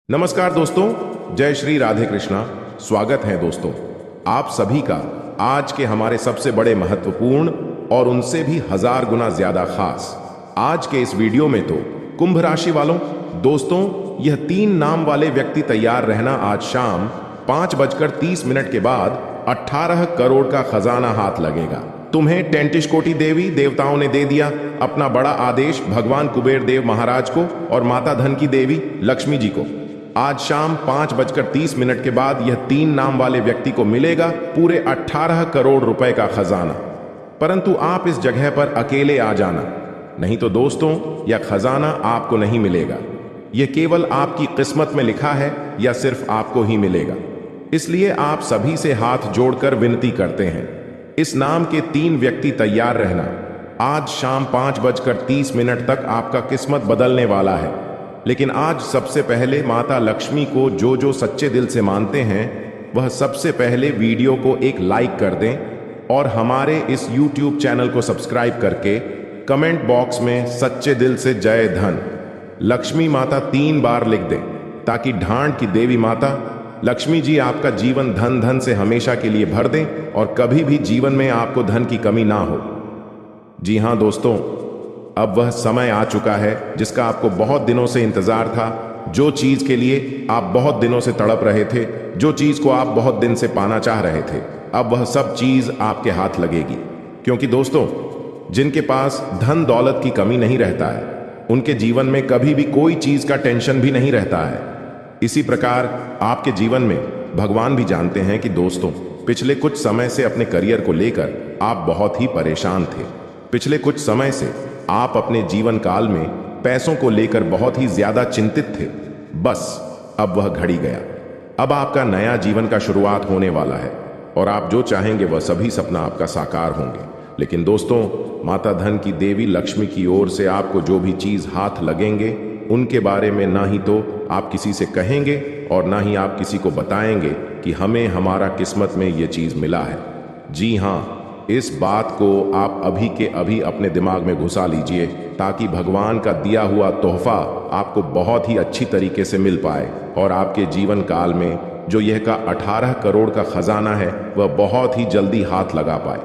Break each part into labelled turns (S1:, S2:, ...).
S1: नमस्कार दोस्तों, जय श्री राधे कृष्णा। स्वागत है दोस्तों आप सभी का आज के हमारे सबसे बड़े महत्वपूर्ण और उनसे भी 1000 गुना ज्यादा खास आज के इस वीडियो में। तो कुंभ राशि वालों, दोस्तों यह 3 नाम वाले व्यक्ति तैयार रहना। आज शाम 5:30 के बाद 18 करोड़ का खजाना हाथ लगेगा। तुम्हें 33 कोटि देवी देवताओं ने दे दिया अपना बड़ा आदेश भगवान कुबेर देव महाराज को और माता धन की देवी लक्ष्मी जी को। आज शाम 5:30 के बाद यह 3 नाम वाले व्यक्ति को मिलेगा पूरे 18 करोड़ रुपए का खजाना। परंतु आप इस जगह पर अकेले आ जाना, नहीं तो दोस्तों यह खजाना आपको नहीं मिलेगा। यह केवल आपकी किस्मत में लिखा है या सिर्फ आपको ही मिलेगा। इसलिए आप सभी से हाथ जोड़कर विनती करते हैं, इस नाम के 3 व्यक्ति तैयार रहना। आज शाम 5:30 तक आपका किस्मत बदलने वाला है। लेकिन आज सबसे पहले माता लक्ष्मी को जो सच्चे दिल से मानते हैं वह सबसे पहले वीडियो को एक लाइक कर दें और हमारे इस YouTube चैनल को सब्सक्राइब करके कमेंट बॉक्स में सच्चे दिल से जय धन लक्ष्मी माता 3 बार लिख दें, ताकि ढांड की देवी माता लक्ष्मी जी आपका जीवन धन से हमेशा के लिए भर दें और कभी भी जीवन में आपको धन की कमी ना हो। जी हाँ दोस्तों, अब वह समय आ चुका है जिसका आपको बहुत दिनों से इंतजार था। जो चीज के लिए आप बहुत दिनों से तड़प रहे थे, जो चीज को आप बहुत दिन से पाना चाह रहे थे, अब वह सब चीज आपके हाथ लगेगी। क्योंकि दोस्तों जिनके पास धन दौलत की कमी नहीं रहता है, उनके जीवन में कभी भी कोई चीज का टेंशन भी नहीं रहता है। इसी प्रकार आपके जीवन में भगवान भी जानते हैं कि दोस्तों पिछले कुछ समय से अपने करियर को लेकर आप बहुत ही परेशान थे। पिछले कुछ समय से आप अपने जीवन काल में पैसों को लेकर बहुत ही ज्यादा चिंतित थे। बस अब वह घड़ी गया। अब आपका नया जीवन का शुरुआत होने वाला है और आप जो चाहेंगे वह सभी सपना आपका साकार होंगे। लेकिन दोस्तों माता धन की देवी लक्ष्मी की ओर से आपको जो भी चीज हाथ लगेंगे उनके बारे में ना ही तो आप किसी से कहेंगे और ना ही आप किसी को बताएंगे कि हमें हमारा किस्मत में यह चीज मिला है। जी हाँ, इस बात को आप अभी के अभी अपने दिमाग में घुसा लीजिए, ताकि भगवान का दिया हुआ तोहफा आपको बहुत ही अच्छी तरीके से मिल पाए और आपके जीवन काल में जो यह का 18 करोड़ का खजाना है वह बहुत ही जल्दी हाथ लगा पाए।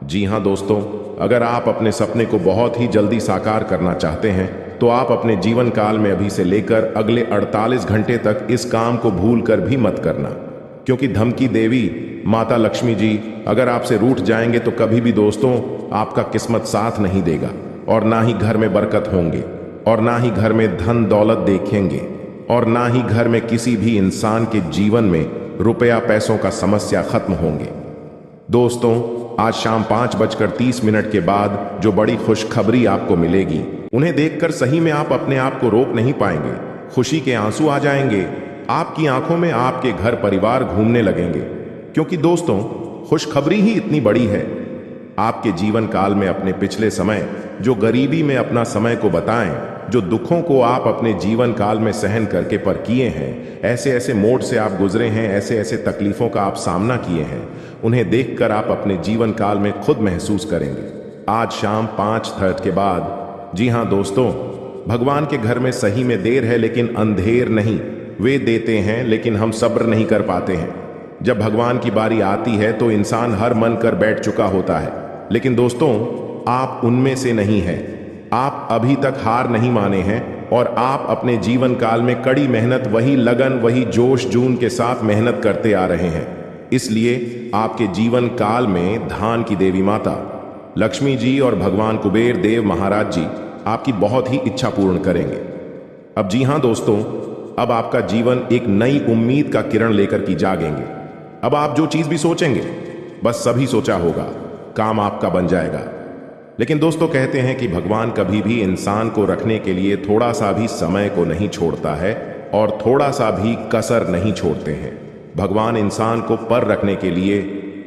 S1: जी हाँ दोस्तों, अगर आप अपने सपने को बहुत ही जल्दी साकार करना चाहते हैं तो आप अपने जीवन काल में अभी से लेकर अगले 48 घंटे तक इस काम को भूल कर भी मत करना। क्योंकि धन की देवी माता लक्ष्मी जी अगर आपसे रूठ जाएंगे तो कभी भी दोस्तों आपका किस्मत साथ नहीं देगा और ना ही घर में बरकत होंगे और ना ही घर में धन दौलत देखेंगे और ना ही घर में किसी भी इंसान के जीवन में रुपया पैसों का समस्या खत्म होंगे। दोस्तों आज शाम 5:30 के बाद जो बड़ी खुशखबरी आपको मिलेगी, उन्हें देखकर सही में आप अपने आप को रोक नहीं पाएंगे। खुशी के आंसू आ जाएंगे, आपकी आंखों में आपके घर परिवार घूमने लगेंगे। क्योंकि दोस्तों खुशखबरी ही इतनी बड़ी है। आपके जीवन काल में अपने पिछले समय जो गरीबी में अपना समय को बताएं, जो दुखों को आप अपने जीवन काल में सहन करके पर किए हैं, ऐसे ऐसे मोड़ से आप गुजरे हैं, ऐसे ऐसे तकलीफों का आप सामना किए हैं, उन्हें देखकर आप अपने जीवन काल में खुद महसूस करेंगे आज शाम 5:30 के बाद। जी हाँ दोस्तों, भगवान के घर में सही में देर है लेकिन अंधेर नहीं। वे देते हैं लेकिन हम सब्र नहीं कर पाते हैं। जब भगवान की बारी आती है तो इंसान हर मन कर बैठ चुका होता है। लेकिन दोस्तों आप उनमें से नहीं हैं। आप अभी तक हार नहीं माने हैं और आप अपने जीवन काल में कड़ी मेहनत, वही लगन, वही जोश जून के साथ मेहनत करते आ रहे हैं। इसलिए आपके जीवन काल में धान की देवी माता लक्ष्मी जी और भगवान कुबेर देव महाराज जी आपकी बहुत ही इच्छा पूर्ण करेंगे। अब जी हाँ दोस्तों, अब आपका जीवन एक नई उम्मीद का किरण लेकर की जागेंगे। अब आप जो चीज भी सोचेंगे बस सभी सोचा होगा, काम आपका बन जाएगा। लेकिन दोस्तों कहते हैं कि भगवान कभी भी इंसान को रखने के लिए थोड़ा सा भी समय को नहीं छोड़ता है और थोड़ा सा भी कसर नहीं छोड़ते हैं। भगवान इंसान को पर रखने के लिए।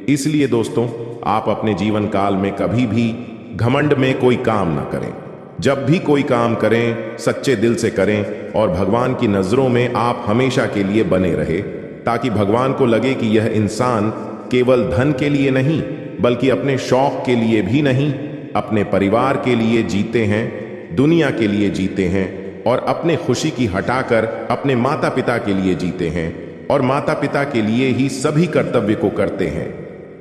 S1: इसलिए दोस्तों आप अपने जीवन काल में कभी भी घमंड में कोई काम ना करें। जब भी कोई काम करें सच्चे दिल से करें और भगवान की नजरों में आप हमेशा के लिए बने रहे, ताकि भगवान को लगे कि यह इंसान केवल धन के लिए नहीं बल्कि अपने शौक के लिए भी नहीं, अपने परिवार के लिए जीते हैं, दुनिया के लिए जीते हैं और अपने खुशी की हटाकर अपने माता पिता के लिए जीते हैं और माता पिता के लिए ही सभी कर्तव्य को करते हैं।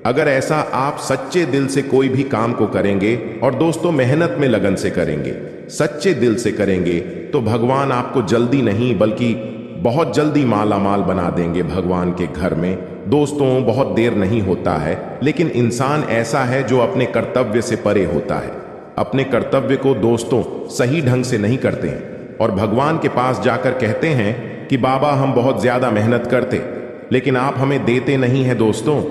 S1: अगर ऐसा आप सच्चे दिल से कोई भी काम को करेंगे और दोस्तों मेहनत में लगन से करेंगे, सच्चे दिल से करेंगे, तो भगवान आपको जल्दी नहीं बल्कि बहुत जल्दी माला माल बना देंगे भगवान के घर में। दोस्तों बहुत देर नहीं होता है, लेकिन इंसान ऐसा है जो अपने कर्तव्य से परे होता है। अपने कर्तव्य को दोस्तों सही ढंग से नहीं करते हैं और भगवान के पास जाकर कहते हैं कि बाबा हम बहुत ज्यादा मेहनत करते, लेकिन आप हमें देते नहीं हैं। दोस्तों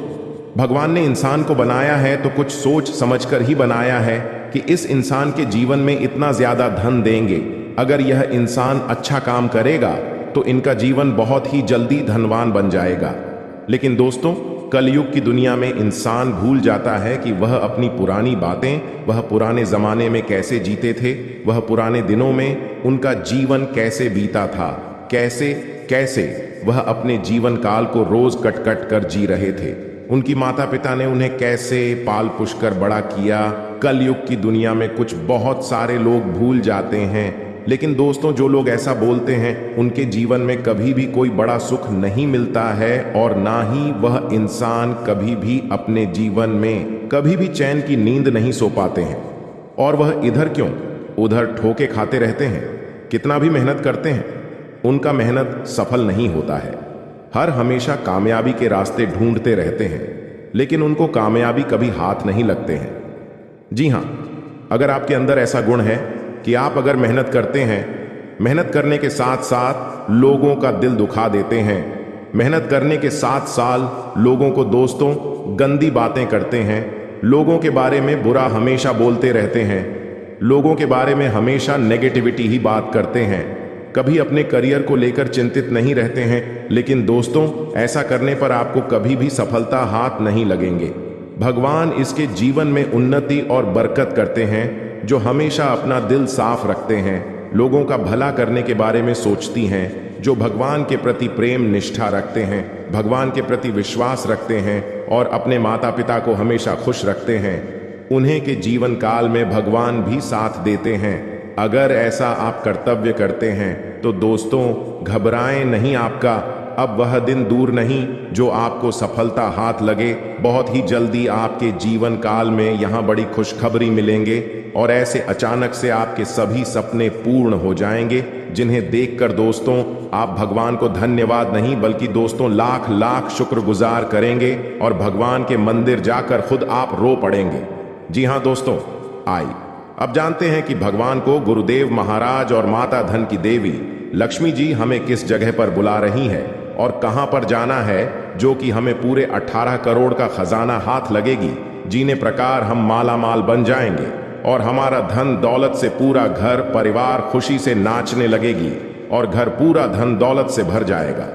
S1: भगवान ने इंसान को बनाया है तो कुछ सोच समझकर ही बनाया है कि इस इंसान के जीवन में इतना ज्यादा धन देंगे। अगर यह इंसान अच्छा काम करेगा तो इनका जीवन बहुत ही जल्दी धनवान बन जाएगा। लेकिन दोस्तों कलयुग की दुनिया में इंसान भूल जाता है कि वह अपनी पुरानी बातें, वह पुराने जमाने में कैसे जीते थे, वह पुराने दिनों में उनका जीवन कैसे बीता था, कैसे कैसे वह अपने जीवन काल को रोज कट कट कर जी रहे थे। उनकी माता पिता ने उन्हें कैसे पाल पुष कर बड़ा किया। कलयुग की दुनिया में कुछ बहुत सारे लोग भूल जाते हैं। लेकिन दोस्तों जो लोग ऐसा बोलते हैं उनके जीवन में कभी भी कोई बड़ा सुख नहीं मिलता है और ना ही वह इंसान कभी भी अपने जीवन में कभी भी चैन की नींद नहीं सो पाते हैं। और वह इधर क्यों उधर ठोके खाते रहते हैं, कितना भी मेहनत करते हैं उनका मेहनत सफल नहीं होता है। हर हमेशा कामयाबी के रास्ते ढूंढते रहते हैं, लेकिन उनको कामयाबी कभी हाथ नहीं लगते हैं। जी हाँ, अगर आपके अंदर ऐसा गुण है कि आप अगर मेहनत करते हैं, मेहनत करने के साथ साथ लोगों का दिल दुखा देते हैं, मेहनत करने के साथ साथ लोगों को दोस्तों गंदी बातें करते हैं, लोगों के बारे में बुरा हमेशा बोलते रहते हैं, लोगों के बारे में हमेशा नेगेटिविटी ही बात करते हैं, कभी अपने करियर को लेकर चिंतित नहीं रहते हैं, लेकिन दोस्तों ऐसा करने पर आपको कभी भी सफलता हाथ नहीं लगेंगे। भगवान इसके जीवन में उन्नति और बरकत करते हैं जो हमेशा अपना दिल साफ रखते हैं, लोगों का भला करने के बारे में सोचती हैं, जो भगवान के प्रति प्रेम निष्ठा रखते हैं, भगवान के प्रति विश्वास रखते हैं और अपने माता पिता को हमेशा खुश रखते हैं। उन्हें के जीवन काल में भगवान भी साथ देते हैं। अगर ऐसा आप कर्तव्य करते हैं तो दोस्तों घबराएं नहीं, आपका अब वह दिन दूर नहीं जो आपको सफलता हाथ लगे। बहुत ही जल्दी आपके जीवन काल में यहाँ बड़ी खुशखबरी मिलेंगे और ऐसे अचानक से आपके सभी सपने पूर्ण हो जाएंगे, जिन्हें देखकर दोस्तों आप भगवान को धन्यवाद नहीं बल्कि दोस्तों लाख लाख शुक्रगुजार करेंगे और भगवान के मंदिर जाकर खुद आप रो पड़ेंगे। जी हाँ दोस्तों, आइए अब जानते हैं कि भगवान को गुरुदेव महाराज और माता धन की देवी लक्ष्मी जी हमें किस जगह पर बुला रही है और कहां पर जाना है, जो कि हमें पूरे 18 करोड़ का खजाना हाथ लगेगी, जीने प्रकार हम माला माल बन जाएंगे और हमारा धन दौलत से पूरा घर परिवार खुशी से नाचने लगेगी और घर पूरा धन दौलत से भर जाएगा।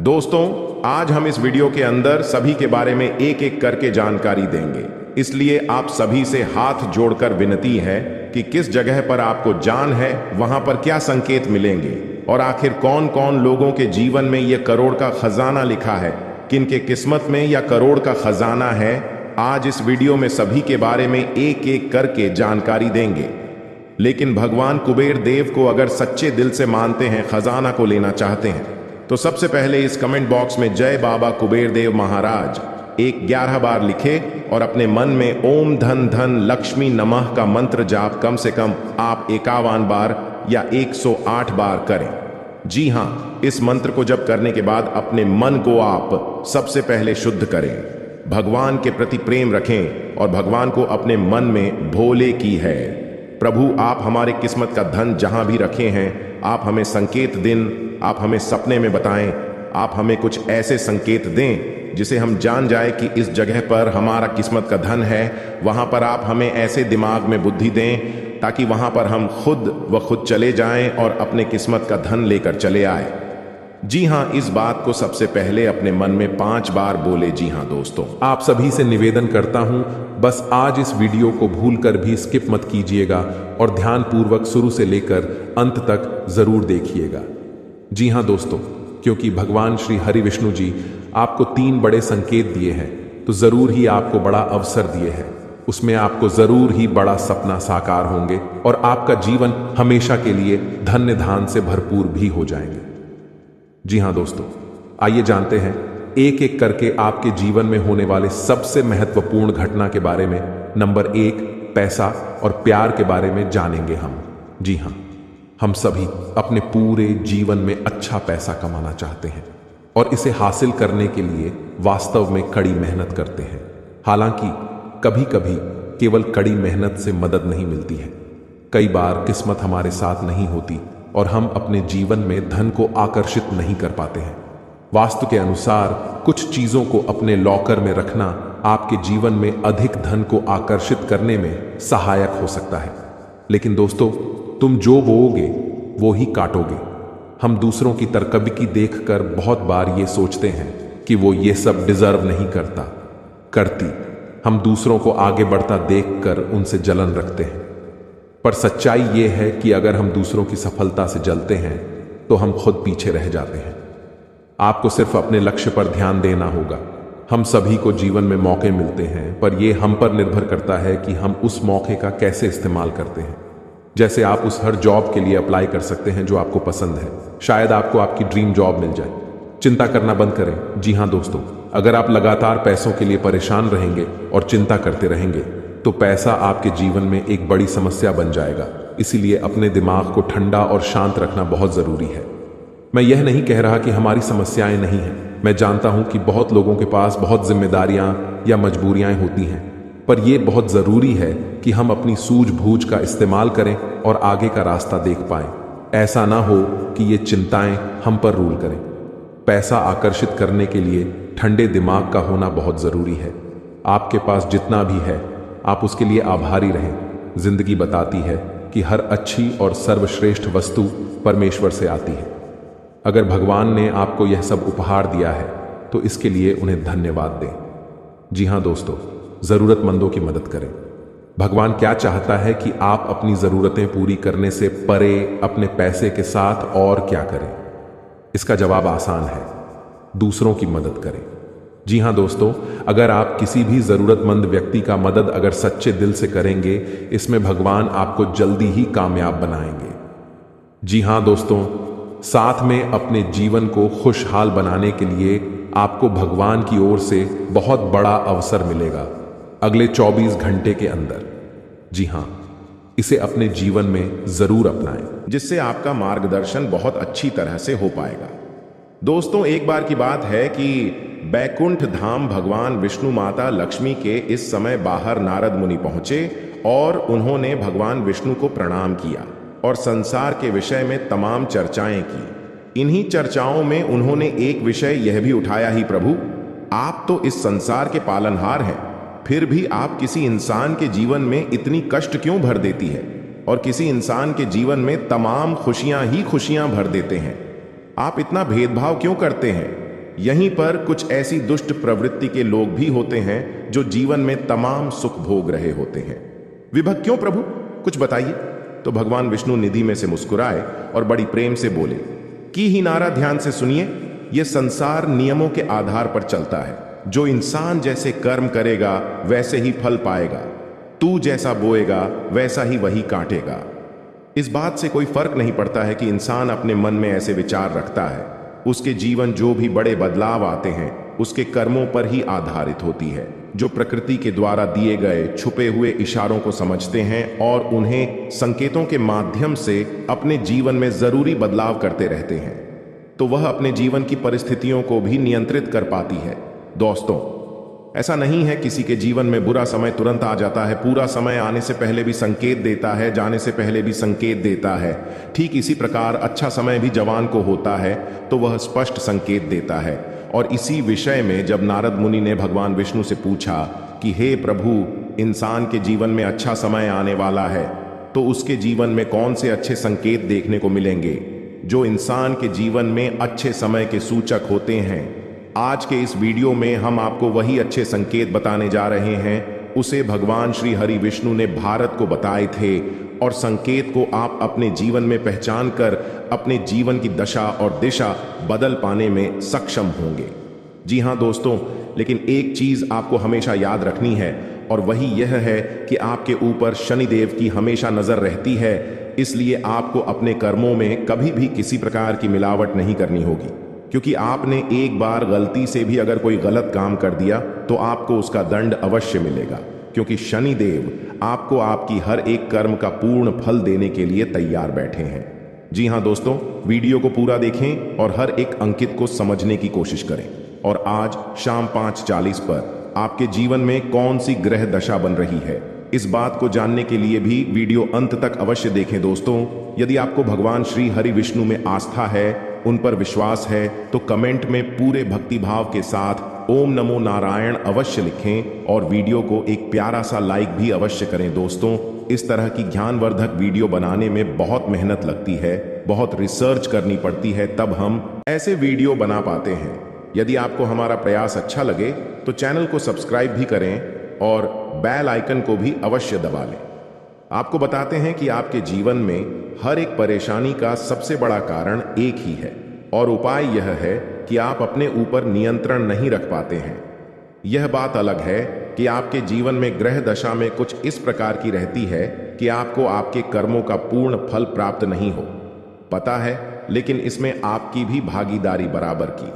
S1: दोस्तों आज हम इस वीडियो के अंदर सभी के बारे में एक एक करके जानकारी देंगे, इसलिए आप सभी से हाथ जोड़कर विनती है कि किस जगह पर आपको जान है, वहां पर क्या संकेत मिलेंगे और आखिर कौन कौन लोगों के जीवन में यह करोड़ का खजाना लिखा है, किनके किस्मत में यह करोड़ का खजाना है। आज इस वीडियो में सभी के बारे में एक एक करके जानकारी देंगे। लेकिन भगवान कुबेर देव को अगर सच्चे दिल से मानते हैं, खजाना को लेना चाहते हैं, तो सबसे पहले इस कमेंट बॉक्स में जय बाबा कुबेर देव महाराज 11 बार लिखे और अपने मन में ओम धन धन लक्ष्मी नमः का मंत्र जाप कम से कम आप 51 बार या 108 बार करें। जी हाँ, इस मंत्र को जप करने के बाद अपने मन को आप सबसे पहले शुद्ध करें, भगवान के प्रति प्रेम रखें और भगवान को अपने मन में भोले की है। प्रभु आप हमारे किस्मत का धन जहां भी रखे हैं, आप हमें संकेत दिन, आप हमें सपने में बताएं, आप हमें कुछ ऐसे संकेत दें जिसे हम जान जाए कि इस जगह पर हमारा किस्मत का धन है। वहां पर आप हमें ऐसे दिमाग में बुद्धि दें ताकि वहां पर हम खुद चले जाएं और अपने किस्मत का धन लेकर चले आए। जी हाँ, इस बात को सबसे पहले अपने मन में 5 बार बोले। जी हाँ दोस्तों,
S2: आप सभी से निवेदन करता हूं, बस आज इस वीडियो को भूलकर भी स्किप मत कीजिएगा और ध्यान पूर्वक शुरू से लेकर अंत तक जरूर देखिएगा। जी हाँ दोस्तों, क्योंकि भगवान श्री हरि विष्णु जी आपको 3 बड़े संकेत दिए हैं, तो जरूर ही आपको बड़ा अवसर दिए हैं। उसमें आपको जरूर ही बड़ा सपना साकार होंगे और आपका जीवन हमेशा के लिए धन्य धान से भरपूर भी हो जाएंगे। जी हां दोस्तों, आइए जानते हैं एक एक करके आपके जीवन में होने वाले सबसे महत्वपूर्ण घटना के बारे में। नंबर 1, पैसा और प्यार के बारे में जानेंगे हम। जी हां, हम सभी अपने पूरे जीवन में अच्छा पैसा कमाना चाहते हैं और इसे हासिल करने के लिए वास्तव में कड़ी मेहनत करते हैं। हालांकि कभी कभी केवल कड़ी मेहनत से मदद नहीं मिलती है। कई बार किस्मत हमारे साथ नहीं होती और हम अपने जीवन में धन को आकर्षित नहीं कर पाते हैं। वास्तु के अनुसार कुछ चीजों को अपने लॉकर में रखना आपके जीवन में अधिक धन को आकर्षित करने में सहायक हो सकता है। लेकिन दोस्तों, तुम जो बोओगे वो ही काटोगे। हम दूसरों की तरक्की देखकर बहुत बार ये सोचते हैं कि वो ये सब डिजर्व नहीं करती। हम दूसरों को आगे बढ़ता देखकर उनसे जलन रखते हैं। पर सच्चाई ये है कि अगर हम दूसरों की सफलता से जलते हैं तो हम खुद पीछे रह जाते हैं। आपको सिर्फ अपने लक्ष्य पर ध्यान देना होगा। हम सभी को जीवन में मौके मिलते हैं, पर यह हम पर निर्भर करता है कि हम उस मौके का कैसे इस्तेमाल करते हैं। जैसे आप उस हर जॉब के लिए अप्लाई कर सकते हैं जो आपको पसंद है। शायद आपको आपकी ड्रीम जॉब मिल जाए। चिंता करना बंद करें। जी हां दोस्तों, अगर आप लगातार पैसों के लिए परेशान रहेंगे और चिंता करते रहेंगे तो पैसा आपके जीवन में एक बड़ी समस्या बन जाएगा। इसीलिए अपने दिमाग को ठंडा और शांत रखना बहुत जरूरी है। मैं यह नहीं कह रहा कि हमारी समस्याएं नहीं हैं। मैं जानता हूं कि बहुत लोगों के पास बहुत जिम्मेदारियां या मजबूरियां होती हैं, पर यह बहुत जरूरी है कि हम अपनी सूझबूझ का इस्तेमाल करें और आगे का रास्ता देख पाएं। ऐसा ना हो कि ये चिंताएं हम पर रूल करें। पैसा आकर्षित करने के लिए ठंडे दिमाग का होना बहुत जरूरी है। आपके पास जितना भी है आप उसके लिए आभारी रहें। जिंदगी बताती है कि हर अच्छी और सर्वश्रेष्ठ वस्तु परमेश्वर से आती है। अगर भगवान ने आपको यह सब उपहार दिया है तो इसके लिए उन्हें धन्यवाद दें। जी हां दोस्तों, जरूरतमंदों की मदद करें। भगवान क्या चाहता है कि आप अपनी जरूरतें पूरी करने से परे अपने पैसे के साथ और क्या करें? इसका जवाब आसान है, दूसरों की मदद करें। जी हां दोस्तों, अगर आप किसी भी जरूरतमंद व्यक्ति का मदद अगर सच्चे दिल से करेंगे, इसमें भगवान आपको जल्दी ही कामयाब बनाएंगे। जी हां दोस्तों, साथ में अपने जीवन को खुशहाल बनाने के लिए आपको भगवान की ओर से बहुत बड़ा अवसर मिलेगा अगले 24 घंटे के अंदर। जी हां, इसे अपने जीवन में जरूर अपनाएं,
S1: जिससे आपका मार्गदर्शन बहुत अच्छी तरह से हो पाएगा। दोस्तों, एक बार की बात है कि बैकुंठ धाम भगवान विष्णु माता लक्ष्मी के इस समय बाहर नारद मुनि पहुंचे और उन्होंने भगवान विष्णु को प्रणाम किया और संसार के विषय में तमाम चर्चाएं की। इन्हीं चर्चाओं में उन्होंने एक विषय यह भी उठाया ही, प्रभु आप तो इस संसार के पालनहार हैं, फिर भी आप किसी इंसान के जीवन में इतनी कष्ट क्यों भर देती है और किसी इंसान के जीवन में तमाम खुशियां ही खुशियां भर देते हैं? आप इतना भेदभाव क्यों करते हैं? यहीं पर कुछ ऐसी दुष्ट प्रवृत्ति के लोग भी होते हैं जो जीवन में तमाम सुख भोग रहे होते हैं। विभक्त क्यों प्रभु, कुछ बताइए। तो भगवान विष्णु निधि में से मुस्कुराए और बड़ी प्रेम से बोले कि ही नारा, ध्यान से सुनिए। यह संसार नियमों के आधार पर चलता है। जो इंसान जैसे कर्म करेगा वैसे ही फल पाएगा। तू जैसा बोएगा वैसा ही वही काटेगा। इस बात से कोई फर्क नहीं पड़ता है कि इंसान अपने मन में ऐसे विचार रखता है। उसके जीवन जो भी बड़े बदलाव आते हैं उसके कर्मों पर ही आधारित होती है, जो प्रकृति के द्वारा दिए गए छुपे हुए इशारों को समझते हैं और उन्हें संकेतों के माध्यम से अपने जीवन में जरूरी बदलाव करते रहते हैं, तो वह अपने जीवन की परिस्थितियों को भी नियंत्रित कर पाती है। दोस्तों, ऐसा नहीं है किसी के जीवन में बुरा समय तुरंत आ जाता है। पूरा समय आने से पहले भी संकेत देता है, जाने से पहले भी संकेत देता है। ठीक इसी प्रकार अच्छा समय भी जवान को होता है तो वह स्पष्ट संकेत देता है। और इसी विषय में जब नारद मुनि ने भगवान विष्णु से पूछा कि हे प्रभु, इंसान के जीवन में अच्छा समय आने वाला है तो उसके जीवन में कौन से अच्छे संकेत देखने को मिलेंगे जो इंसान के जीवन में अच्छे समय के सूचक होते हैं। आज के इस वीडियो में हम आपको वही अच्छे संकेत बताने जा रहे हैं। उसे भगवान श्री हरि विष्णु ने भारत को बताए थे और संकेत को आप अपने जीवन में पहचान कर अपने जीवन की दशा और दिशा बदल पाने में सक्षम होंगे। जी हां दोस्तों, लेकिन एक चीज आपको हमेशा याद रखनी है और वही यह है कि आपके ऊपर शनिदेव की हमेशा नजर रहती है। इसलिए आपको अपने कर्मों में कभी भी किसी प्रकार की मिलावट नहीं करनी होगी, क्योंकि आपने एक बार गलती से भी अगर कोई गलत काम कर दिया तो आपको उसका दंड अवश्य मिलेगा, क्योंकि शनिदेव आपको आपकी हर एक कर्म का पूर्ण फल देने के लिए तैयार बैठे हैं। जी हाँ दोस्तों, वीडियो को पूरा देखें और हर एक अंकित को समझने की कोशिश करें। और आज शाम 5:40 पर आपके जीवन में कौन सी ग्रह दशा बन रही है, इस बात को जानने के लिए भी वीडियो अंत तक अवश्य देखें दोस्तों। यदि आपको भगवान श्री हरि विष्णु में आस्था है, उन पर विश्वास है, तो कमेंट में पूरे भक्तिभाव के साथ ओम नमो नारायण अवश्य लिखें और वीडियो को एक प्यारा सा लाइक भी अवश्य करें दोस्तों। इस तरह की ज्ञानवर्धक वीडियो बनाने में बहुत मेहनत लगती है, बहुत रिसर्च करनी पड़ती है, तब हम ऐसे वीडियो बना पाते हैं। यदि आपको हमारा प्रयास अच्छा लगे तो चैनल को सब्सक्राइब भी करें और बेल आइकन को भी अवश्य दबा लें। आपको बताते हैं कि आपके जीवन में हर एक परेशानी का सबसे बड़ा कारण एक ही है, और उपाय यह है कि आप अपने ऊपर नियंत्रण नहीं रख पाते हैं। यह बात अलग है कि आपके जीवन में ग्रह दशा में कुछ इस प्रकार की रहती है कि आपको आपके कर्मों का पूर्ण फल प्राप्त नहीं हो पता है, लेकिन इसमें आपकी भी भागीदारी बराबर की।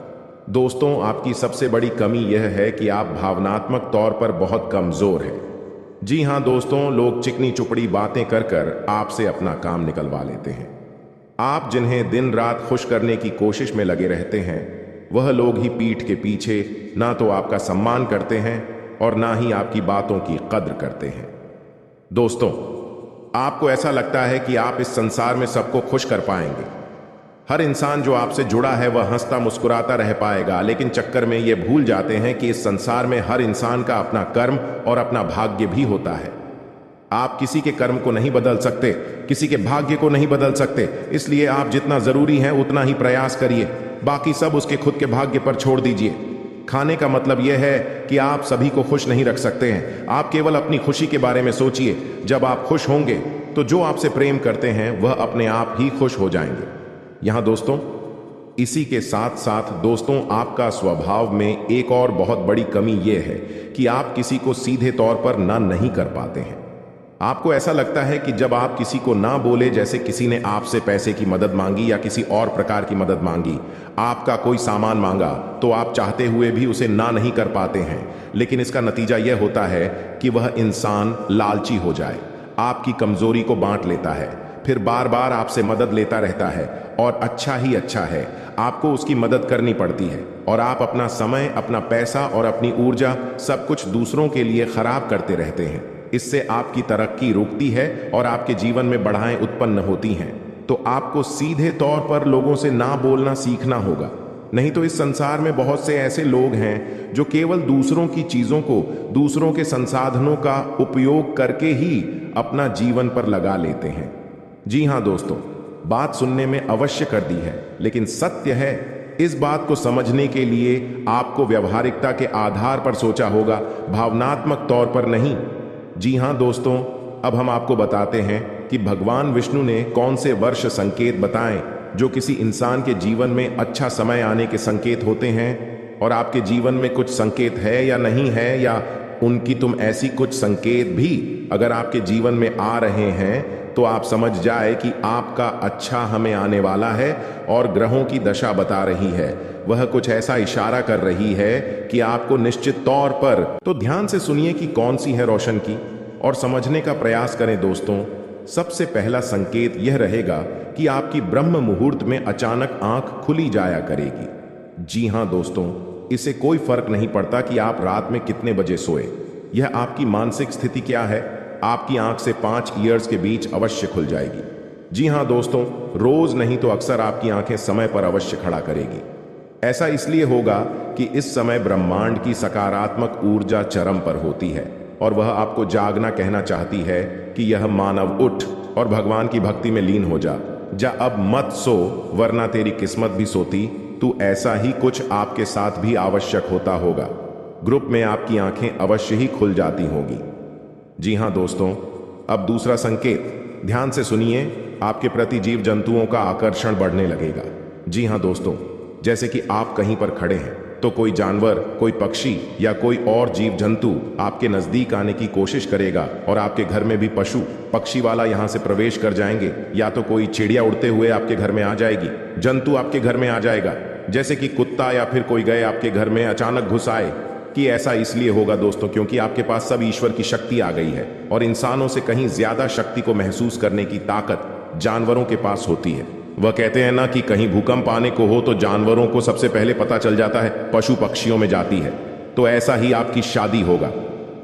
S1: दोस्तों, आपकी सबसे बड़ी कमी यह है कि आप भावनात्मक तौर पर बहुत कमजोर हैं। जी हाँ दोस्तों, लोग चिकनी चुपड़ी बातें कर कर आपसे अपना काम निकलवा लेते हैं। आप जिन्हें दिन रात खुश करने की कोशिश में लगे रहते हैं, वह लोग ही पीठ के पीछे ना तो आपका सम्मान करते हैं और ना ही आपकी बातों की कद्र करते हैं। दोस्तों, आपको ऐसा लगता है कि आप इस संसार में सबको खुश कर पाएंगे। हर इंसान जो आपसे जुड़ा है वह हंसता मुस्कुराता रह पाएगा, लेकिन चक्कर में ये भूल जाते हैं कि इस संसार में हर इंसान का अपना कर्म और अपना भाग्य भी होता है। आप किसी के कर्म को नहीं बदल सकते, किसी के भाग्य को नहीं बदल सकते, इसलिए आप जितना जरूरी है उतना ही प्रयास करिए, बाकी सब उसके खुद के भाग्य पर छोड़ दीजिए। खाने का मतलब यह है कि आप सभी को खुश नहीं रख सकते हैं। आप केवल अपनी खुशी के बारे में सोचिए। जब आप खुश होंगे तो जो आपसे प्रेम करते हैं वह अपने आप ही खुश हो जाएंगे। यहां दोस्तों, इसी के साथ साथ दोस्तों, आपका स्वभाव में एक और बहुत बड़ी कमी यह है कि आप किसी को सीधे तौर पर ना नहीं कर पाते हैं। आपको ऐसा लगता है कि जब आप किसी को ना बोले, जैसे किसी ने आपसे पैसे की मदद मांगी या किसी और प्रकार की मदद मांगी, आपका कोई सामान मांगा, तो आप चाहते हुए भी उसे ना नहीं कर पाते हैं। लेकिन इसका नतीजा यह होता है कि वह इंसान लालची हो जाए, आपकी कमजोरी को बांट लेता है, फिर बार बार आपसे मदद लेता रहता है, और अच्छा ही अच्छा है, आपको उसकी मदद करनी पड़ती है, और आप अपना समय, अपना पैसा और अपनी ऊर्जा सब कुछ दूसरों के लिए खराब करते रहते हैं। इससे आपकी तरक्की रुकती है और आपके जीवन में बाधाएं उत्पन्न होती हैं। तो आपको सीधे तौर पर लोगों से ना बोलना सीखना होगा, नहीं तो इस संसार में बहुत से ऐसे लोग हैं जो केवल दूसरों की चीजों को, दूसरों के संसाधनों का उपयोग करके ही अपना जीवन पर लगा लेते हैं। जी हाँ दोस्तों, बात सुनने में अवश्य कर दी है, लेकिन सत्य है। इस बात को समझने के लिए आपको व्यवहारिकता के आधार पर सोचा होगा, भावनात्मक तौर पर नहीं। जी हाँ दोस्तों, अब हम आपको बताते हैं कि भगवान विष्णु ने कौन से वर्ष संकेत बताएं जो किसी इंसान के जीवन में अच्छा समय आने के संकेत होते हैं। और आपके जीवन में कुछ संकेत है या नहीं है, या उनकी तुम ऐसी कुछ संकेत भी अगर आपके जीवन में आ रहे हैं, तो आप समझ जाए कि आपका अच्छा हमें आने वाला है। और ग्रहों की दशा बता रही है, वह कुछ ऐसा इशारा कर रही है कि आपको निश्चित तौर पर, तो ध्यान से सुनिए कि कौन सी है रोशन की, और समझने का प्रयास करें दोस्तों। सबसे पहला संकेत यह रहेगा कि आपकी ब्रह्म मुहूर्त में अचानक आंख खुली जाया करेगी। जी हां दोस्तों, इससे कोई फर्क नहीं पड़ता कि आप रात में कितने बजे सोए, यह आपकी मानसिक स्थिति क्या है, आपकी आंख से 5 ईयर्स के बीच अवश्य खुल जाएगी। जी हां दोस्तों, रोज नहीं तो अक्सर आपकी आंखें समय पर अवश्य खड़ा करेगी। ऐसा इसलिए होगा कि इस समय ब्रह्मांड की सकारात्मक ऊर्जा चरम पर होती है, और वह आपको जागना कहना चाहती है कि यह मानव, उठ और भगवान की भक्ति में लीन हो जा। अब मत सो, वरना तेरी किस्मत भी सोती। तू ऐसा ही कुछ आपके साथ भी आवश्यक होता होगा। ग्रुप में आपकी आंखें अवश्य ही खुल जाती होंगी। जी हां दोस्तों, अब दूसरा संकेत, ध्यान से सुनिए, आपके प्रति जीव जंतुओं का आकर्षण बढ़ने लगेगा। जी हां दोस्तों, जैसे कि आप कहीं पर खड़े हैं तो कोई जानवर, कोई पक्षी या कोई और जीव जंतु आपके नजदीक आने की कोशिश करेगा और आपके घर में भी पशु पक्षी वाला यहां से प्रवेश कर जाएंगे, या तो कोई चिड़िया उड़ते हुए आपके घर में आ जाएगी, जंतु आपके घर में आ जाएगा, जैसे कि कुत्ता या फिर कोई गए आपके घर में अचानक घुस आए। कि ऐसा इसलिए होगा दोस्तों क्योंकि आपके पास सब ईश्वर की शक्ति आ गई है और इंसानों से कहीं ज्यादा शक्ति को महसूस करने की ताकत जानवरों के पास होती है। वह कहते हैं ना कि कहीं भूकंप आने को हो तो जानवरों को सबसे पहले पता चल जाता है, पशु पक्षियों में जाती है। तो ऐसा ही आपकी शादी होगा,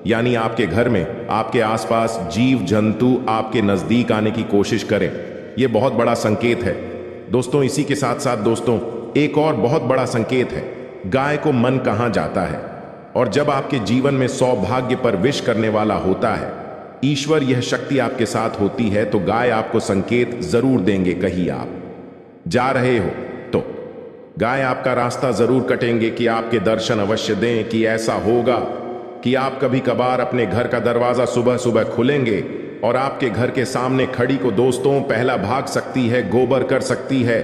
S1: यानी आपके घर में आपके आसपास जीव जंतु आपके नजदीक आने की कोशिश करें। यह बहुत बड़ा संकेत है दोस्तों। इसी के साथ साथ दोस्तों एक और बहुत बड़ा संकेत है, गाय को मन कहां जाता है। और जब आपके जीवन में सौभाग्य पर विश करने वाला होता है ईश्वर, यह शक्ति आपके साथ होती है, तो गाय आपको संकेत जरूर देंगे। कहीं आप जा रहे हो तो गाय आपका रास्ता जरूर कटेंगे कि आपके दर्शन अवश्य दें। कि ऐसा होगा कि आप कभी कभार अपने घर का दरवाजा सुबह सुबह खुलेंगे और आपके घर के सामने खड़ी को दोस्तों पहला भाग सकती है, गोबर कर सकती है।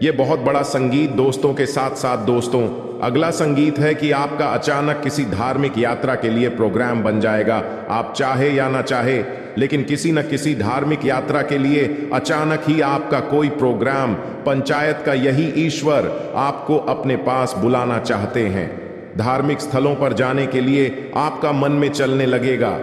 S1: यह बहुत बड़ा संगीत दोस्तों के साथ साथ दोस्तों अगला संगीत है कि आपका अचानक किसी धार्मिक यात्रा के लिए प्रोग्राम बन जाएगा। आप चाहे या ना चाहे, लेकिन किसी न किसी धार्मिक यात्रा के लिए अचानक ही आपका कोई प्रोग्राम, पंचायत का यही ईश्वर आपको अपने पास बुलाना चाहते हैं। धार्मिक स्थलों पर जाने के लिए आपका मन में चलने लगेगा।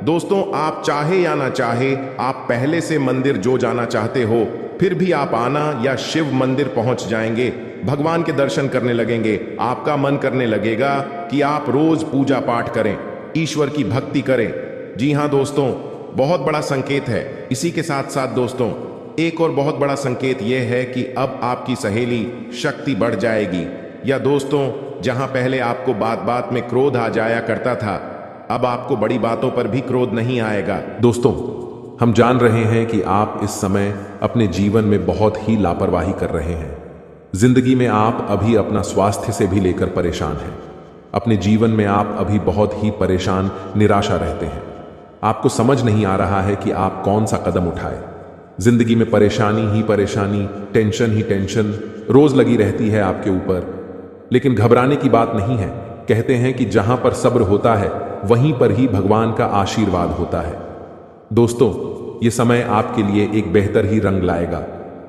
S1: दोस्तों आप चाहे या ना चाहे, आप पहले से मंदिर जो जाना चाहते हो, फिर भी आप आना या शिव मंदिर पहुंच जाएंगे, भगवान के दर्शन करने लगेंगे। आपका मन करने लगेगा कि आप रोज पूजा पाठ करें, ईश्वर की भक्ति करें। जी हां दोस्तों, बहुत बड़ा संकेत है। इसी के साथ साथ दोस्तों एक और बहुत बड़ा संकेत यह है कि अब आपकी सहेली शक्ति बढ़ जाएगी। या दोस्तों जहां पहले आपको बात बात में क्रोध आ जाया करता था, अब आपको बड़ी बातों पर भी क्रोध नहीं आएगा।
S2: दोस्तों हम जान रहे हैं कि आप इस समय अपने जीवन में बहुत ही लापरवाही कर रहे हैं। जिंदगी में आप अभी अपना स्वास्थ्य से भी लेकर परेशान हैं। अपने जीवन में आप अभी बहुत ही परेशान, निराशा रहते हैं। आपको समझ नहीं आ रहा है कि आप कौन सा कदम उठाए। जिंदगी में परेशानी ही परेशानी, टेंशन ही टेंशन रोज लगी रहती है आपके ऊपर। लेकिन घबराने की बात नहीं है। कहते हैं कि जहां पर सब्र होता है वहीं पर ही भगवान का आशीर्वाद होता है। दोस्तों ये समय आपके लिए एक बेहतर ही रंग लाएगा,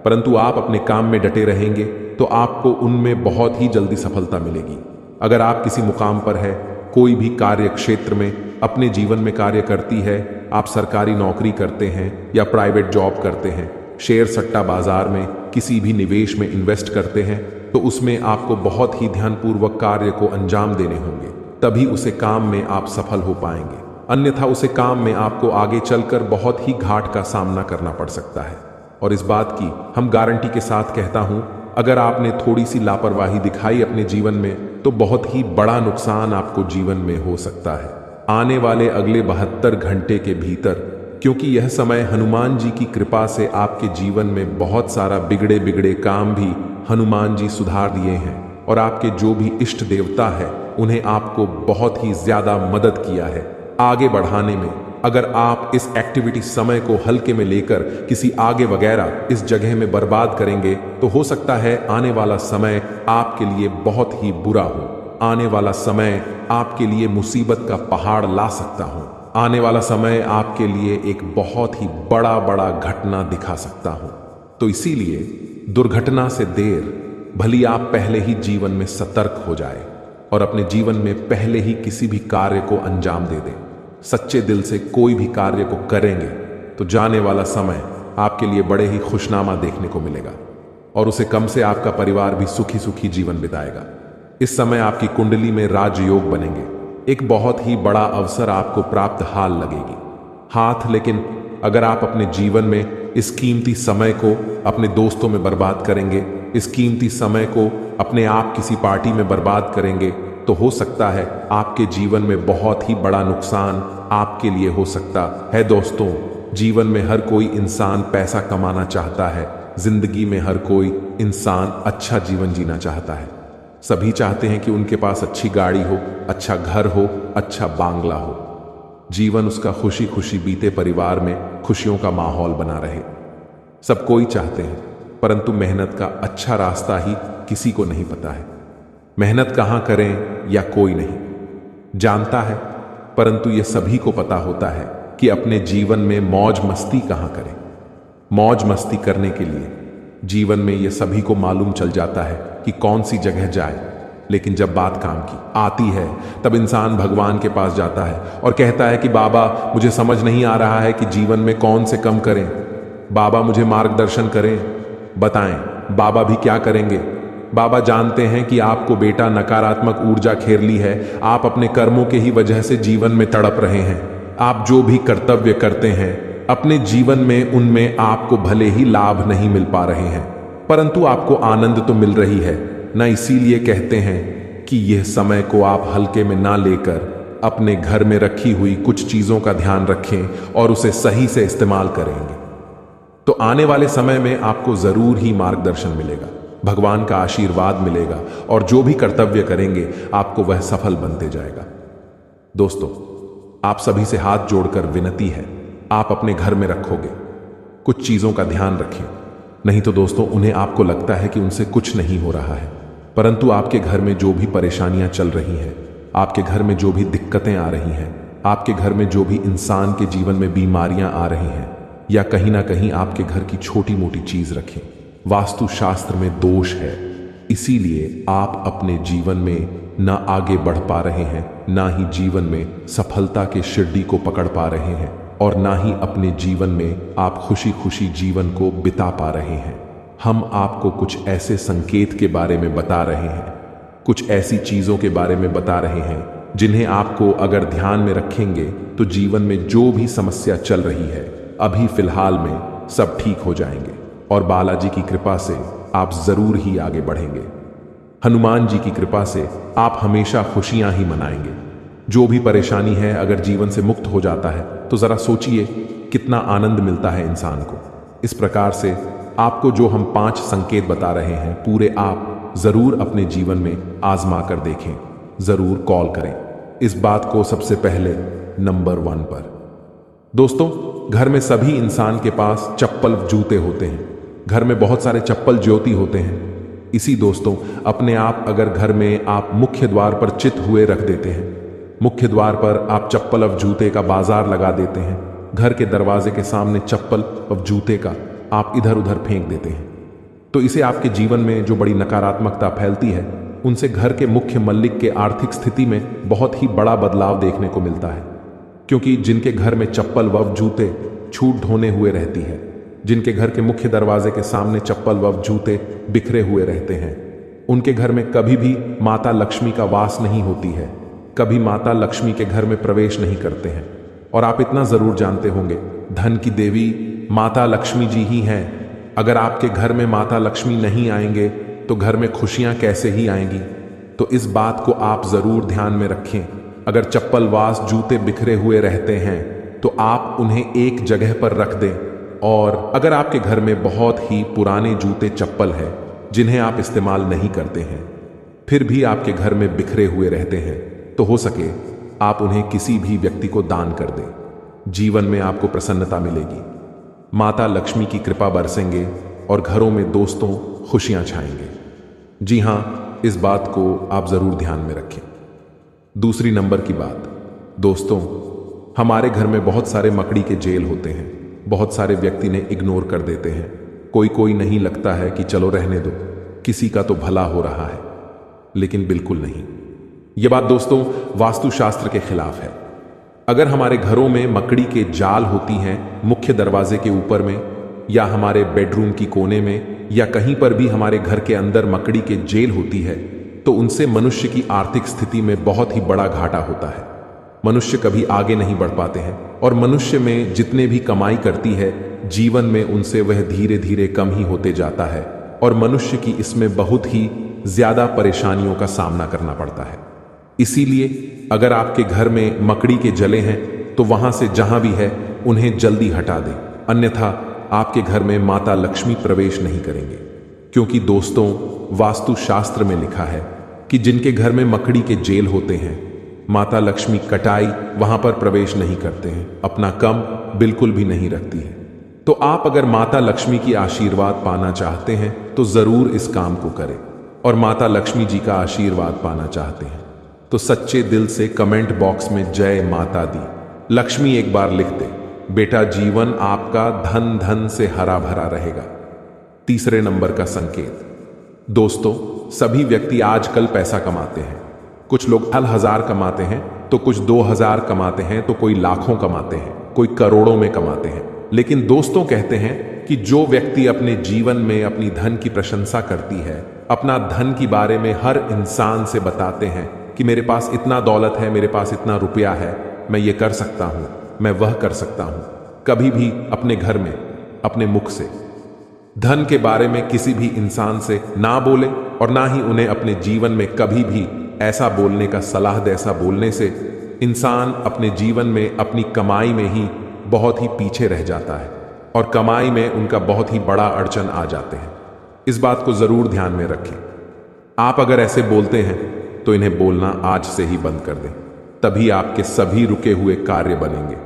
S2: परंतु आप अपने काम में डटे रहेंगे तो आपको उनमें बहुत ही जल्दी सफलता मिलेगी। अगर आप किसी मुकाम पर है, कोई भी कार्य क्षेत्र में अपने जीवन में कार्य करती है, आप सरकारी नौकरी करते हैं या प्राइवेट जॉब करते हैं, शेयर सट्टा बाजार में किसी भी निवेश में इन्वेस्ट करते हैं, तो उसमें आपको बहुत ही ध्यानपूर्वक कार्य को अंजाम देने होंगे, तभी उसे काम में आप सफल हो पाएंगे। अन्यथा उसे काम में आपको आगे चलकर बहुत ही घाट का सामना करना पड़ सकता है। और इस बात की हम गारंटी के साथ कहता हूं, अगर आपने थोड़ी सी लापरवाही दिखाई अपने जीवन में तो बहुत ही बड़ा नुकसान आपको जीवन में हो सकता है आने वाले अगले 72 घंटे के भीतर। क्योंकि यह समय हनुमान जी की कृपा से आपके जीवन में बहुत सारा बिगड़े बिगड़े काम भी हनुमान जी सुधार दिए हैं, और आपके जो भी इष्ट देवता है उन्हें आपको बहुत ही ज्यादा मदद किया है आगे बढ़ाने में। अगर आप इस एक्टिविटी समय को हल्के में लेकर किसी आगे वगैरह इस जगह में बर्बाद करेंगे तो हो सकता है आने वाला समय आपके लिए बहुत ही बुरा हो। आने वाला समय आपके लिए मुसीबत का पहाड़ ला सकता हो। आने वाला समय आपके लिए एक बहुत ही बड़ा घटना दिखा सकता हो। तो इसीलिए दुर्घटना से देर भली आप पहले ही जीवन में सतर्क हो जाए और अपने जीवन में पहले ही किसी भी कार्य को अंजाम दे दें। सच्चे दिल से कोई भी कार्य को करेंगे तो जाने वाला समय आपके लिए बड़े ही खुशनामा देखने को मिलेगा, और उसे कम से आपका परिवार भी सुखी सुखी जीवन बिताएगा। इस समय आपकी कुंडली में राजयोग बनेंगे, एक बहुत ही बड़ा अवसर आपको प्राप्त हाल लगेगी हाथ। लेकिन अगर आप अपने जीवन में इस कीमती समय को अपने दोस्तों में बर्बाद करेंगे, इस कीमती समय को अपने आप किसी पार्टी में बर्बाद करेंगे, तो हो सकता है आपके जीवन में बहुत ही बड़ा नुकसान आपके लिए हो सकता है। दोस्तों जीवन में हर कोई इंसान पैसा कमाना चाहता है, जिंदगी में हर कोई इंसान अच्छा जीवन जीना चाहता है। सभी चाहते हैं कि उनके पास अच्छी गाड़ी हो, अच्छा घर हो, अच्छा बांग्ला हो, जीवन उसका खुशी खुशी बीते, परिवार में खुशियों का माहौल बना रहे। सब कोई चाहते हैं, परंतु मेहनत का अच्छा रास्ता ही किसी को नहीं पता है। मेहनत कहाँ करें या कोई नहीं जानता है, परंतु यह सभी को पता होता है कि अपने जीवन में मौज मस्ती कहाँ करें। मौज मस्ती करने के लिए जीवन में यह सभी को मालूम चल जाता है कि कौन सी जगह जाए, लेकिन जब बात काम की आती है तब इंसान भगवान के पास जाता है और कहता है कि बाबा मुझे समझ नहीं आ रहा है कि जीवन में कौन से कम करें, बाबा मुझे मार्गदर्शन करें, बताएं बाबा भी क्या करेंगे। बाबा जानते हैं कि आपको बेटा नकारात्मक ऊर्जा घेर ली है, आप अपने कर्मों के ही वजह से जीवन में तड़प रहे हैं। आप जो भी कर्तव्य करते हैं अपने जीवन में उनमें आपको भले ही लाभ नहीं मिल पा रहे हैं, परंतु आपको आनंद तो मिल रही है ना। इसीलिए कहते हैं कि यह समय को आप हल्के में ना लेकर अपने घर में रखी हुई कुछ चीजों का ध्यान रखें और उसे सही से इस्तेमाल करेंगे तो आने वाले समय में आपको जरूर ही मार्गदर्शन मिलेगा, भगवान का आशीर्वाद मिलेगा और जो भी कर्तव्य करेंगे आपको वह सफल बनते जाएगा। दोस्तों, आप सभी से हाथ जोड़कर विनती है, आप अपने घर में रखोगे कुछ चीजों का ध्यान रखें, नहीं तो दोस्तों उन्हें आपको लगता है कि उनसे कुछ नहीं हो रहा है, परंतु आपके घर में जो भी परेशानियां चल रही हैं, आपके घर में जो भी दिक्कतें आ रही हैं, आपके घर में जो भी इंसान के जीवन में बीमारियां आ रही हैं, या कहीं ना कहीं आपके घर की छोटी मोटी चीज रखें, वास्तु शास्त्र में दोष है, इसीलिए आप अपने जीवन में ना आगे बढ़ पा रहे हैं, ना ही जीवन में सफलता के शिड्डी को पकड़ पा रहे हैं और ना ही अपने जीवन में आप खुशी खुशी जीवन को बिता पा रहे हैं। हम आपको कुछ ऐसे संकेत के बारे में बता रहे हैं, कुछ ऐसी चीजों के बारे में बता रहे हैं जिन्हें आपको अगर ध्यान में रखेंगे तो जीवन में जो भी समस्या चल रही है अभी फिलहाल में सब ठीक हो जाएंगे और बालाजी की कृपा से आप जरूर ही आगे बढ़ेंगे। हनुमान जी की कृपा से आप हमेशा खुशियां ही मनाएंगे। जो भी परेशानी है अगर जीवन से मुक्त हो जाता है तो जरा सोचिए कितना आनंद मिलता है इंसान को। इस प्रकार से आपको जो हम 5 संकेत बता रहे हैं पूरे आप जरूर अपने जीवन में आजमा कर देखें, जरूर कॉल करें इस बात को सबसे पहले नंबर 1 पर। दोस्तों, घर में सभी इंसान के पास चप्पल जूते होते हैं, घर में बहुत सारे चप्पल ज्योति होते हैं। इसी दोस्तों अपने आप अगर घर में आप मुख्य द्वार पर चित हुए रख देते हैं, मुख्य द्वार पर आप चप्पल और जूते का बाजार लगा देते हैं, घर के दरवाजे के सामने चप्पल और जूते का आप इधर उधर फेंक देते हैं, तो इसे आपके जीवन में जो बड़ी नकारात्मकता फैलती है उनसे घर के मुख्य मल्लिक के आर्थिक स्थिति में बहुत ही बड़ा बदलाव देखने को मिलता है। क्योंकि जिनके घर में चप्पल व जूते छूट ढोने हुए रहती है, जिनके घर के मुख्य दरवाजे के सामने चप्पल व जूते बिखरे हुए रहते हैं, उनके घर में कभी भी माता लक्ष्मी का वास नहीं होती है, कभी माता लक्ष्मी के घर में प्रवेश नहीं करते हैं। और आप इतना जरूर जानते होंगे धन की देवी माता लक्ष्मी जी ही हैं। अगर आपके घर में माता लक्ष्मी नहीं आएंगे तो घर में खुशियां कैसे ही आएंगी। तो इस बात को आप जरूर ध्यान में रखें। अगर चप्पल वास जूते बिखरे हुए रहते हैं तो आप उन्हें एक जगह पर रख दें, और अगर आपके घर में बहुत ही पुराने जूते चप्पल है जिन्हें आप इस्तेमाल नहीं करते हैं फिर भी आपके घर में बिखरे हुए रहते हैं, तो हो सके आप उन्हें किसी भी व्यक्ति को दान कर दें। जीवन में आपको प्रसन्नता मिलेगी, माता लक्ष्मी की कृपा बरसेंगे और घरों में दोस्तों खुशियां छाएंगे। जी हां, इस बात को आप जरूर ध्यान में रखें। दूसरी नंबर की बात, दोस्तों हमारे घर में बहुत सारे मकड़ी के जेल होते हैं, बहुत सारे व्यक्ति ने इग्नोर कर देते हैं। कोई नहीं लगता है कि चलो रहने दो, किसी का तो भला हो रहा है, लेकिन बिल्कुल नहीं। यह बात दोस्तों वास्तुशास्त्र के खिलाफ है। अगर हमारे घरों में मकड़ी के जाल होती हैं मुख्य दरवाजे के ऊपर में, या हमारे बेडरूम की कोने में, या कहीं पर भी हमारे घर के अंदर मकड़ी के जेल होती है, तो उनसे मनुष्य की आर्थिक स्थिति में बहुत ही बड़ा घाटा होता है। मनुष्य कभी आगे नहीं बढ़ पाते हैं और मनुष्य में जितने भी कमाई करती है जीवन में उनसे वह धीरे धीरे कम ही होते जाता है और मनुष्य की इसमें बहुत ही ज्यादा परेशानियों का सामना करना पड़ता है। इसीलिए अगर आपके घर में मकड़ी के जले हैं तो वहां से जहां भी है उन्हें जल्दी हटा दें, अन्यथा आपके घर में माता लक्ष्मी प्रवेश नहीं करेंगे। क्योंकि दोस्तों वास्तु शास्त्र में लिखा है कि जिनके घर में मकड़ी के जेल होते हैं माता लक्ष्मी कटाई वहां पर प्रवेश नहीं करते हैं, अपना कम बिल्कुल भी नहीं रखती है। तो आप अगर माता लक्ष्मी की आशीर्वाद पाना चाहते हैं तो जरूर इस काम को करें। और माता लक्ष्मी जी का आशीर्वाद पाना चाहते हैं तो सच्चे दिल से कमेंट बॉक्स में जय माता दी लक्ष्मी एक बार लिख दे। बेटा, जीवन आपका धन धन से हरा भरा रहेगा। तीसरे नंबर का संकेत। दोस्तों, सभी व्यक्ति आजकल पैसा कमाते हैं। कुछ लोग 1000 कमाते हैं तो कुछ 2000 कमाते हैं तो कोई लाखों कमाते हैं, कोई करोड़ों में कमाते हैं। लेकिन दोस्तों कहते हैं कि जो व्यक्ति अपने जीवन में अपनी धन की प्रशंसा करती है, अपना धन के बारे में हर इंसान से बताते हैं कि मेरे पास इतना दौलत है, मेरे पास इतना रुपया है, मैं ये कर सकता हूं, मैं वह कर सकता हूं, कभी भी अपने घर में अपने मुख से धन के बारे में किसी भी इंसान से ना बोले और ना ही उन्हें अपने जीवन में कभी भी ऐसा बोलने का सलाह दे। ऐसा बोलने से इंसान अपने जीवन में अपनी कमाई में ही बहुत ही पीछे रह जाता है और कमाई में उनका बहुत ही बड़ा अड़चन आ जाते हैं। इस बात को जरूर ध्यान में रखें। आप अगर ऐसे बोलते हैं तो इन्हें बोलना आज से ही बंद कर दें, तभी आपके सभी रुके हुए कार्य बनेंगे।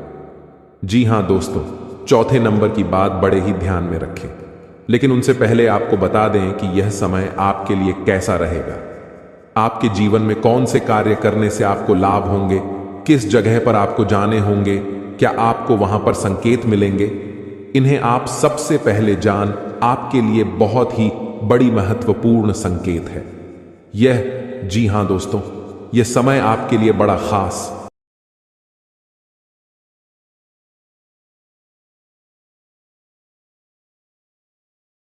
S2: जी हां दोस्तों, चौथे नंबर की बात बड़े ही ध्यान में रखें, लेकिन उनसे पहले आपको बता दें कि यह समय आपके लिए कैसा रहेगा। आपके जीवन में कौन से कार्य करने से आपको लाभ होंगे, किस जगह पर आपको जाने होंगे, क्या आपको वहां पर संकेत मिलेंगे, इन्हें आप सबसे पहले जान आपके लिए बहुत ही बड़ी महत्वपूर्ण संकेत है यह। जी हां दोस्तों, यह समय आपके लिए बड़ा खास